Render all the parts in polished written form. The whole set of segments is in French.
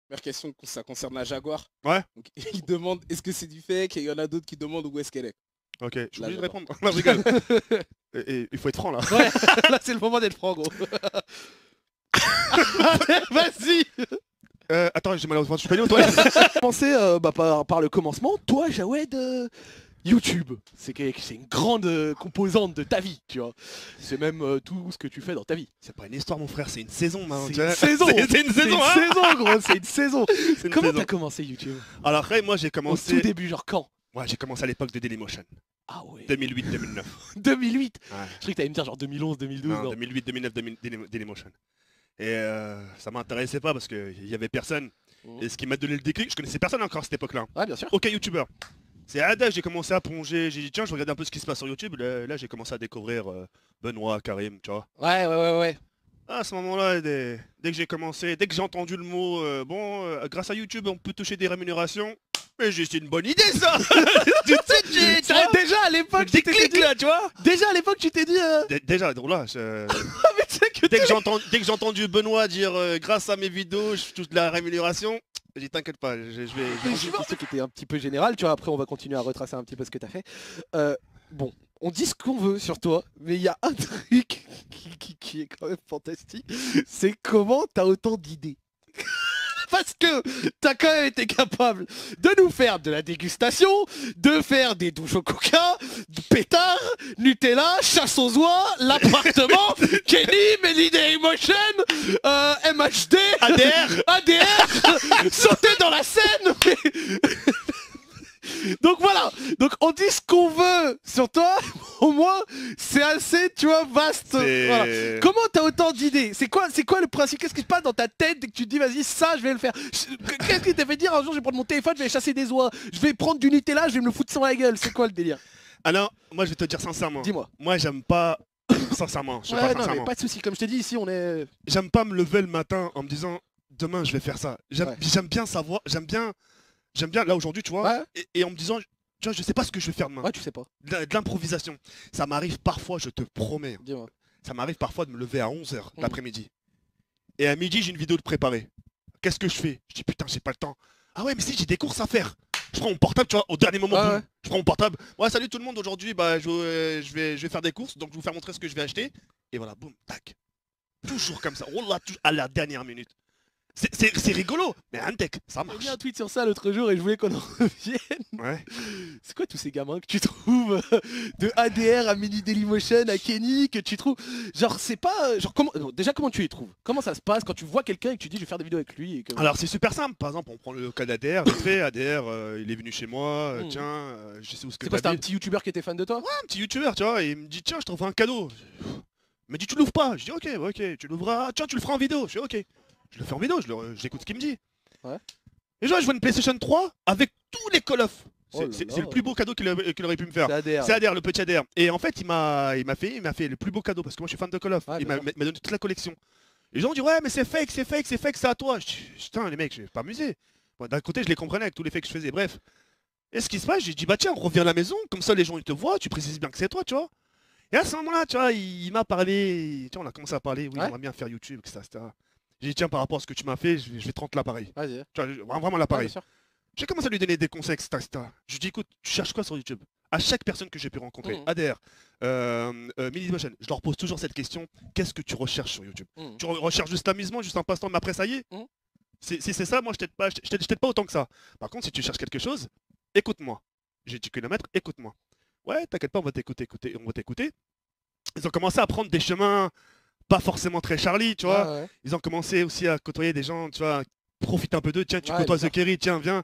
Première question, ça concerne la Jaguar. Ouais. Donc, il demande est-ce que c'est du fake et il y en a d'autres qui demandent où est-ce qu'elle est. Ok, je suis La obligé de Jaguar. répondre. Non, je rigole. Et il faut être franc là. Ouais, là c'est le moment d'être franc, gros. Vas-y. Attends, j'ai mal au ventre, je suis pas aux toilettes. Commencer par le commencement. Toi, Jawed, YouTube, c'est une grande composante de ta vie, tu vois. C'est même tout ce que tu fais dans ta vie. C'est pas une histoire, mon frère, c'est une saison, man. C'est une saison. C'est une saison, hein. gros. C'est une saison. C'est une Comment saison. t'as commencé YouTube? Alors après, moi j'ai Au commencé. tout début, genre quand? Ouais, j'ai commencé à l'époque de Dailymotion. Ah ouais. 2008-2009. 2008. Ouais. Je croyais que t'allais me dire genre 2011, 2012. Non, Non. 2008-2009 Dailymotion. Et ça m'intéressait pas parce qu'il y avait personne. Mhm. Et ce qui m'a donné le déclic, je connaissais personne encore à cette époque-là. Ouais, bien sûr. Aucun youtubeur. C'est à Ada, j'ai commencé à plonger, j'ai dit tiens, je regarde un peu ce qui se passe sur YouTube. Là, j'ai commencé à découvrir Benoît, Karim, tu vois. Ouais. À ce moment-là, dès que j'ai commencé, dès que j'ai entendu le mot, grâce à YouTube, on peut toucher des rémunérations. Mais c'est une bonne idée ça. Tout de suite, tu vois, Déjà à l'époque, tu t'étais déclic dit. là, tu vois. Déjà à l'époque, tu t'es dit. Déjà, donc là, Ah, mais tu sais que dès que j'ai entendu Benoît dire grâce à mes vidéos, je touche de la rémunération, j'ai dit t'inquiète pas, je vais. c'est une question qui était un petit peu générale, tu vois. Après, on va continuer à retracer un petit peu ce que t'as fait. Bon, on dit ce qu'on veut sur toi, mais il y a un truc qui est quand même fantastique. C'est comment t'as autant d'idées. Parce que t'as quand même été capable de nous faire de la dégustation, de faire des douches au coca, de pétard, Nutella, chasse aux oies, l'appartement, Kenny, Melly Dailymotion, MHD, ADR, sauter dans la Seine. Donc voilà, donc on dit ce qu'on veut sur toi, au moins c'est assez, tu vois, vaste. Voilà. Comment t'as autant d'idées? C'est quoi le principe? Qu'est-ce qui se passe dans ta tête dès que tu te dis vas-y ça je vais le faire? Qu'est-ce qui t'a fait dire un jour je vais prendre mon téléphone, je vais chasser des oies, je vais prendre du Nutella, je vais me le foutre sur la gueule? C'est quoi le délire? Alors, moi je vais te dire sincèrement. Dis-moi. Moi j'aime pas, sincèrement, je sais pas Ouais, non sincèrement. mais pas de soucis, comme je t'ai dit ici on est... J'aime pas me lever le matin en me disant demain je vais faire ça. J'aime bien savoir, j'aime bien là aujourd'hui tu vois, Ouais. et en me disant, tu vois, je sais pas ce que je vais faire demain. Ouais, tu sais pas. De l'improvisation. Ça m'arrive parfois, je te promets, Dis-moi. ça m'arrive parfois de me lever à 11h l'après-midi. Et à midi j'ai une vidéo de préparer. Qu'est-ce que je fais? Je dis putain j'ai pas le temps. Ah ouais mais si j'ai des courses à faire. Je prends mon portable, tu vois, au dernier moment, boum, je prends mon portable. Ouais salut tout le monde, aujourd'hui bah, je vais faire des courses, donc je vais vous faire montrer ce que je vais acheter. Et voilà, boum, tac. Toujours comme ça, oh là, à la dernière minute. C'est rigolo, mais Antec, ça J'ai marche. mis un tweet sur ça l'autre jour et je voulais qu'on en revienne. Ouais. C'est quoi tous ces gamins que tu trouves de ADR à Mini Dailymotion à Kenny que tu trouves genre c'est pas genre déjà comment tu les trouves? Comment ça se passe quand tu vois quelqu'un et que tu dis je vais faire des vidéos avec lui et que... Alors c'est super simple, par exemple on prend le cas d'ADR, vite fait, ADR il est venu chez moi, tiens, je sais où ce que C'est quoi, c'était un t'habites. petit youtubeur qui était fan de toi? Ouais, un petit youtubeur, tu vois, et il me dit tiens je t'offre un cadeau. Il me dit tu l'ouvres pas, je dis ok, tu l'ouvras, tiens tu le feras en vidéo, je dis ok. Je le fais en vidéo, j'écoute ce qu'il me dit. Ouais. Et genre je vois une PlayStation 3 avec tous les Call of. Oh là C'est là. le plus beau cadeau qu'il aurait pu me faire. C'est ADR. C'est ADR, le petit ADR. Et en fait il m'a fait le plus beau cadeau parce que moi je suis fan de Call of. Ouais, Il bien m'a donné toute la collection. Les gens ont dit ouais mais c'est fake, c'est à toi. Je dis putain les mecs, je vais pas m'amuser. Bon, d'un côté je les comprenais avec tous les fakes que je faisais, bref. Et ce qui se passe, j'ai dit bah tiens, reviens à la maison, comme ça les gens ils te voient, tu précises bien que c'est toi, tu vois. Et à ce moment-là, tu vois, il m'a parlé, tu vois, on a commencé à parler, oui, Ouais. j'aimerais bien faire YouTube, etc. J'ai dit tiens par rapport à ce que tu m'as fait, je vais te rendre l'appareil. Vas-y. Tu vois, vraiment Ouais, l'appareil. bien sûr. J'ai commencé à lui donner des conseils, etc. Je lui dis écoute, tu cherches quoi sur YouTube? À chaque personne que j'ai pu rencontrer, ADR, Mini-Motion, je leur pose toujours cette question, qu'est-ce que tu recherches sur YouTube? Tu recherches juste l'amusement, juste un passe-temps, mais après ça y est? C'est ça, moi je t'aide pas autant que ça. Par contre, si tu cherches quelque chose, écoute-moi. J'ai 10 km, écoute-moi. Ouais, t'inquiète pas, on va t'écouter. Ils ont commencé à prendre des chemins pas forcément très Charlie, tu vois. Ouais. Ils ont commencé aussi à côtoyer des gens, tu vois, profite un peu d'eux, tiens, tu Ouais, côtoies bien The Kerry, tiens, viens.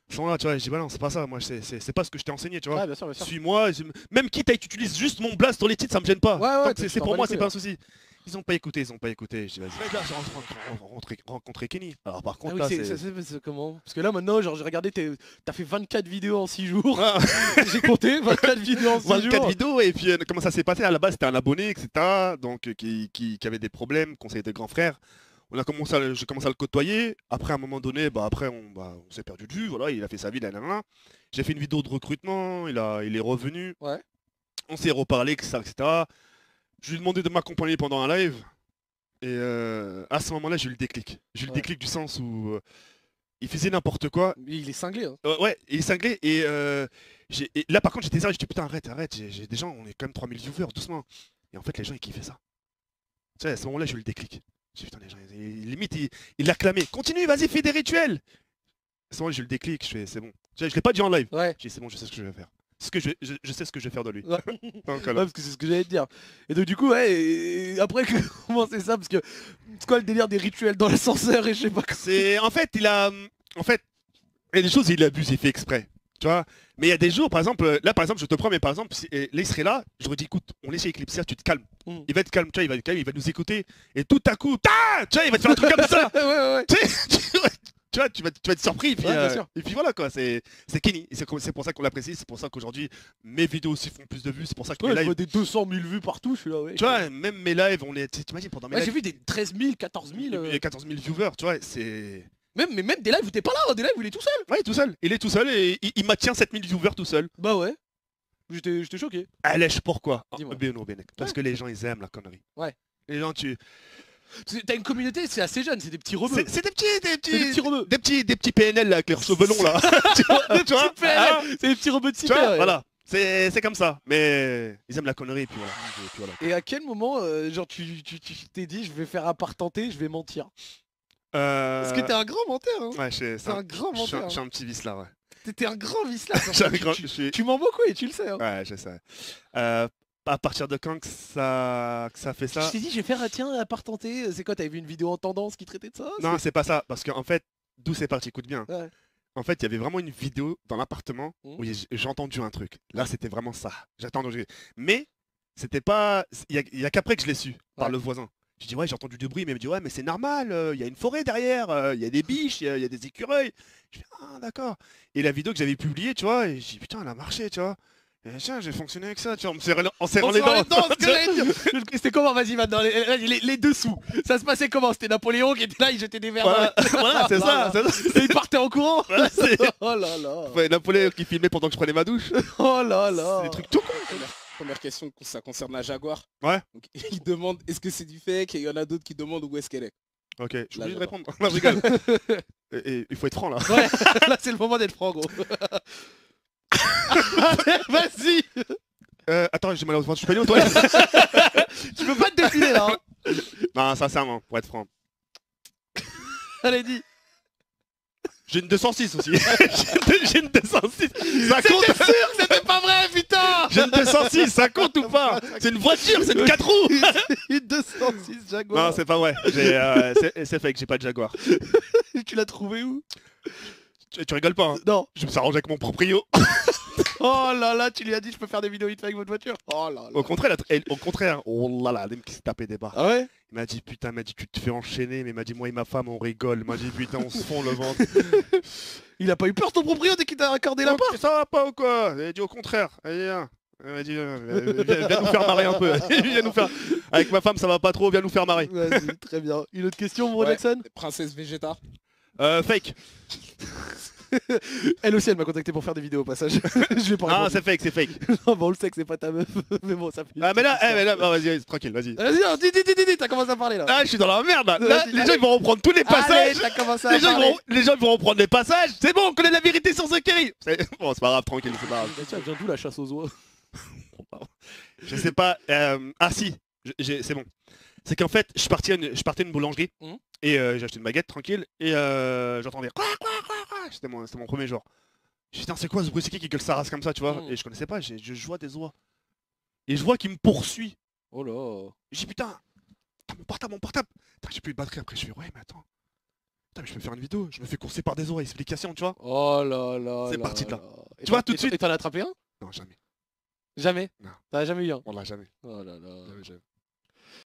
Ils sont là, tu vois, je dis bah non, c'est pas ça, moi c'est pas ce que je t'ai enseigné, tu vois. Ouais, bien sûr. Suis-moi, même quitte à utiliser juste mon blast sur les titres, ça me gêne pas. Ouais, Tant que c'est pour moi, c'est pas un souci. Ils ont pas écouté. Je dis vas-y. Là, j'ai rencontré Kenny. Alors par contre, là, c'est comment? Parce que là maintenant, genre j'ai regardé, t'as fait 24 vidéos en 6 jours. Ah. J'ai compté 24 vidéos en 6 jours. 24 vidéos et puis comment ça s'est passé? À la base, c'était un abonné, etc. Donc qui avait des problèmes, conseiller des grands frères. J'ai commencé à le côtoyer. Après, à un moment donné, après, on s'est perdu de vue. Voilà, il a fait sa vie, là. J'ai fait une vidéo de recrutement. Il est revenu. Ouais. On s'est reparlé, etc. Je lui ai demandé de m'accompagner pendant un live. Et à ce moment-là, j'ai eu le déclic. J'ai eu le déclic du sens où il faisait n'importe quoi. Mais il est cinglé. Hein. Ouais, il est cinglé et, et là par contre j'étais sérieux, je dis putain arrête, j'ai des gens, on est quand même 3000 viewers, doucement. Et en fait les gens ils kiffaient ça. Tu sais, à ce moment-là j'ai eu le déclic. J'ai dit putain les gens, limite il l'acclamait. Continue, vas-y, fais des rituels. À ce moment-là j'ai eu le déclic, je fais c'est bon. Je l'ai pas dit en live. Ouais. J'ai dit c'est bon, je sais ce que je vais faire. Je sais ce que je vais faire de lui. Ouais. Donc, Ouais, parce que c'est ce que j'allais te dire. Et donc du coup, ouais, et après comment c'est ça? Parce que c'est quoi le délire des rituels dans l'ascenseur et je sais pas quoi. C'est en fait il a il y a des choses il abuse, il fait exprès. Tu vois, mais il y a des jours, par exemple, là par exemple, je te promets, par exemple, là il serait là, j'aurais dit écoute, on laisse Eclipse, tu te calmes. Il va être calme, tu vois, il va nous écouter, et tout à coup, tu vois, il va te faire un truc comme ça. Ouais. Tu vois, tu vas être surpris, Ouais, et puis voilà quoi, c'est Kenny, c'est pour ça qu'on l'apprécie, c'est pour ça qu'aujourd'hui mes vidéos aussi font plus de vues, c'est pour ça que mes Ouais, je lives, vois des 200 000 vues partout, je suis là, ouais. tu vois, même mes lives, on les, t'imagines pendant mes Ouais, j'ai lives, vu des 13 000, 14 000. il y a 14 000 viewers, tu vois, c'est... Mais même des lives où t'es pas là, des lives où il est tout seul. Ouais, tout seul, il est tout seul et il maintient 7000 viewers tout seul. Bah ouais. J'étais choqué. Allège, pourquoi? Dis-moi. Parce que les gens ils aiment la connerie. Ouais. Les gens T'as une communauté, c'est assez jeune, c'est des petits rebeux. c'est des C'est des petits rebeux. des petits PNL là, avec les cheveux longs là. Tu vois, Des tu vois, petits PNL. C'est des petits rebeux de tu vois, cyber. voilà. C'est comme ça. Mais ils aiment la connerie et puis voilà. Et à quel moment, genre, tu t'es dit, je vais faire un part tenté, je vais mentir? Parce que t'es un grand menteur, hein. Ouais, C'est un grand menteur. Je suis un petit vice là, ouais. T'es un grand vicelard. Je suis un grand- Tu mens beaucoup et tu le sais. Hein. Ouais, je sais. À partir de quand que ça fait ça? Je t'ai dit, je vais faire, tiens, un part tenté. C'est quoi, t'avais vu une vidéo en tendance qui traitait de ça? Non, c'est pas ça. Parce qu'en fait, d'où c'est parti, écoute bien. Ouais. En fait, il y avait vraiment une vidéo dans l'appartement Mmh. où j'ai entendu un truc. Là, c'était vraiment ça. J'ai entendu. Mais c'était pas. Il y a qu'après que je l'ai su par Ouais. le voisin. J'ai dit ouais, j'ai entendu du bruit, mais il me dit ouais, mais c'est normal. Il y a une forêt derrière. Il y a des biches, il y a des écureuils. Je fais ah d'accord. Et la vidéo que j'avais publiée, tu vois, et j'ai dit putain, elle a marché, tu vois. Et tiens, j'ai fonctionné avec ça, tu vois. On s'est rendu dedans. ce que j'allais dire. C'était comment, vas-y maintenant, les dessous. Ça se passait comment? C'était Napoléon qui était là, il jetait des verres. Voilà, dans voilà, c'est ça. Et il partait en courant. Voilà, c'est Oh là là. ouais, Napoléon qui filmait pendant que je prenais ma douche. Oh là là. C'est des trucs tout con. Première question, ça concerne la Jaguar. Ouais. Donc, il demande est-ce que c'est du fake et il y en a d'autres qui demandent où est-ce qu'elle est. Ok, je suis Là, obligé de j'attends. répondre. Non, je rigole. Et il faut être franc là. Ouais, là c'est le moment d'être franc, gros. Vas-y. Attends, j'ai mal au ventre, je suis pas allé aux toilettes. Tu peux pas te défiler là. Hein. Non, sincèrement, pour être franc. Allez, dis. J'ai une 206 aussi. J'ai une 206. Ça compte. C'était sûr que c'était pas vrai, putain. J'ai une 206, ça compte ou pas? C'est une voiture, c'est une 4 roues. Une 206 Jaguar. Non, c'est pas vrai. C'est fake, j'ai pas de Jaguar. Tu l'as trouvé où? Tu rigoles pas, hein? Non. Je me suis arrangé avec mon proprio. Oh là là, tu lui as dit je peux faire des vidéos vite fait avec votre voiture. Oh là là. Au contraire, oh là là, il qui se tapait des barres. Ah ouais? Il m'a dit putain, tu te fais enchaîner, mais il m'a dit moi et ma femme on rigole. Il m'a dit putain, on se fond le ventre. Il a pas eu peur ton proprio dès qu'il t'a accordé la part? Ça va pas ou quoi? Il a dit au contraire. Allez, viens. Il m'a dit viens nous faire marrer un peu. Viens nous faire. Avec ma femme ça va pas trop, viens nous faire marrer. Vas-y, très bien. Une autre question, Bro Ouais. Jackson? Princesse Vegeta. Fake. Elle aussi, elle m'a contacté pour faire des vidéos au passage. Je vais pas Ah répondre. c'est fake, c'est fake. Non, bon, on le sait que c'est pas ta meuf. Mais bon, ça fait. Ah mais là, non, vas-y, tranquille, vas-y. Vas-y, non, dis, t'as commencé à parler là. Ah je suis dans la merde là. Là, Vas-y, les gens ils vont reprendre tous les passages. Allez, t'as commencé à Les gens, parler. les gens ils vont reprendre les passages. C'est bon, on connaît la vérité sur ce Kerry. Bon, c'est pas grave, tranquille, c'est pas grave. Mais tiens, vient d'où la chasse aux oies? Je sais pas. Ah si, c'est bon. C'est qu'en fait, je partais à une boulangerie et j'ai acheté une baguette tranquille et j'entendais quoi. C'était mon premier jour. Je dis putain c'est quoi ce bruit, c'est qui gueule sa race comme ça, tu vois? Et je connaissais pas, je vois des oies. Et je vois qu'il me poursuit. Oh là. Je dis putain, mon portable. Putain, j'ai plus de batterie après, je fais ouais mais attends. Putain mais je peux faire une vidéo, je me fais courser par des oies, explication, tu vois? Oh là là. C'est parti de là. Et Tu vois, tout de suite. Et t'en as attrapé un? Non jamais. Jamais? Non. T'en as jamais eu un? On l'a jamais. Oh là là. Jamais.